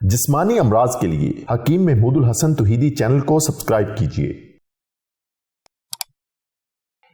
जिस्मानी अमराज के लिए हकीम महमूदुल हसन तौहीदी चैनल को सब्सक्राइब कीजिए।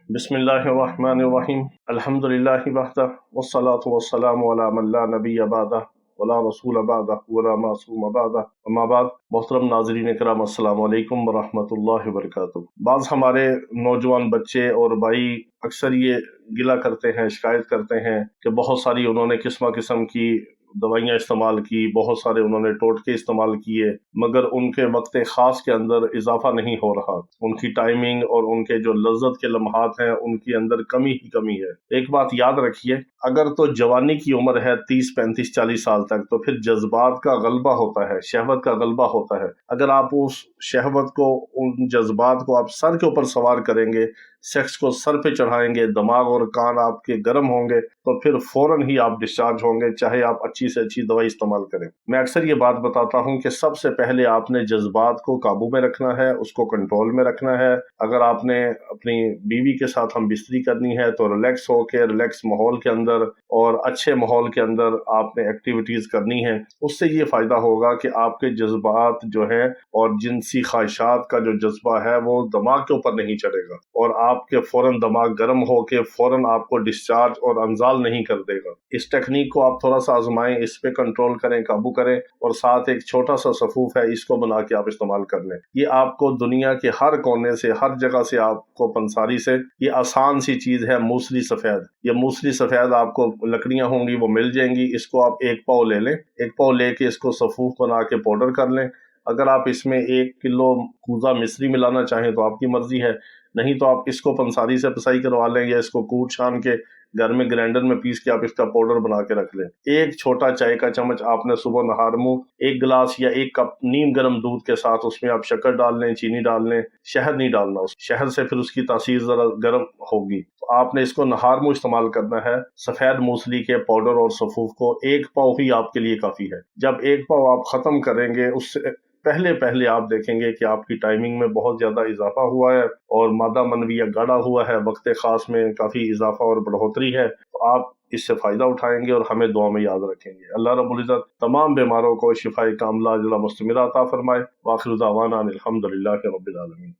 बिस्मिल्लाहिर्रहमानिर्रहीम अल्हम्दुलिल्लाहि वहदह वस्सलातु वस्सलामु अला मन ला नबिय्य बअदह वला रसूल बअदह वला मासूम बअदह। अम्मा बाद, मोहतरम नाज़रीन किराम, अस्सलामु अलैकुम वरहमतुल्लाहि वबरकातुहू। बाज़ हमारे नौजवान बच्चे और भाई अक्सर ये गिला करते हैं, शिकायत करते हैं कि बहुत सारी उन्होंने किस्म किस्म की दवाइयाँ इस्तेमाल की, बहुत सारे उन्होंने टोटके इस्तेमाल किए, मगर उनके वक्त ख़ास के अंदर इजाफा नहीं हो रहा। उनकी टाइमिंग और उनके जो लज्जत के लम्हात हैं उनकी अंदर कमी ही कमी है। एक बात याद रखिए, अगर तो जवानी की उम्र है 30, 35, 40 साल तक, तो फिर जज्बात का गलबा होता है, शहवत का गलबा होता है। अगर आप उस शहवत को, उन जज्बात को आप सर के ऊपर सवार करेंगे, सेक्स को सर पे चढ़ाएंगे, दिमाग और कान आपके गर्म होंगे, तो फिर फौरन ही आप डिस्चार्ज होंगे, चाहे आप अच्छी से अच्छी दवाई इस्तेमाल करें। मैं अक्सर ये बात बताता हूँ कि सबसे पहले आपने जज्बात को काबू में रखना है, उसको कंट्रोल में रखना है। अगर आपने अपनी बीवी के साथ हम बिस्तरी करनी है तो रिलैक्स होकर, रिलैक्स माहौल के अंदर और अच्छे माहौल के अंदर आपने एक्टिविटीज करनी है। उससे ये फायदा होगा कि आपके जज्बात जो है और जिनसी ख्वाहिशात का जो जज्बा है वो दिमाग के ऊपर नहीं चढ़ेगा और आपके फौरन दिमाग गर्म होके फौरन आपको डिस्चार्ज और अंजाल नहीं कर देगा। इस टेक्निक को आप थोड़ा सा आजमाएं, इस पे कंट्रोल करें, काबू करें, और साथ एक छोटा सा सफूफ है, इसको बना के आप इस्तेमाल कर लें। ये आपको दुनिया के हर कोने से, हर जगह से, आपको पंसारी से, ये आसान सी चीज है, मूसली सफेद। ये मूसली सफेद आपको लकड़ियां होंगी वो मिल जाएंगी, इसको आप एक पाव ले लें, एक पाव लेके इसको सफूफ बना के पाउडर कर लें। अगर आप इसमें 1 किलो कूजा मिश्री मिलाना चाहें तो आपकी मर्जी है, नहीं तो आप इसको पंसारी से पिसाई करवा लें या इसको कूट छान के घर में ग्राइंडर में पीस के आप इसका पाउडर बना के रख लें। एक छोटा चाय का चम्मच आपने सुबह नहार मुंह 1 गिलास या 1 कप नीम गर्म दूध के साथ उसमें आप शक्कर डाल लें, चीनी डाल लें, शहद नहीं डालना। शहद से फिर उसकी तासीर जरा गर्म होगी। तो आपने इसको नहार मुंह इस्तेमाल करना है। सफेद मूसली के पाउडर और सफूफ को 1 पाव ही आपके लिए काफी है। जब 1 पाव आप खत्म करेंगे, उससे पहले आप देखेंगे कि आपकी टाइमिंग में बहुत ज्यादा इजाफा हुआ है और मादा मनविया गाढ़ा हुआ है, वक्त खास में काफी इजाफा और बढ़ोतरी है। तो आप इससे फायदा उठाएंगे और हमें दुआ में याद रखेंगे। अल्लाह रब्बुल इज्जत तमाम बीमारों को शिफाए कामिला अजला मुस्तमिरा अता फरमाए। वाखिर दावाना अनिल हम्दुलिल्लाहि रब्बिल आलमीन।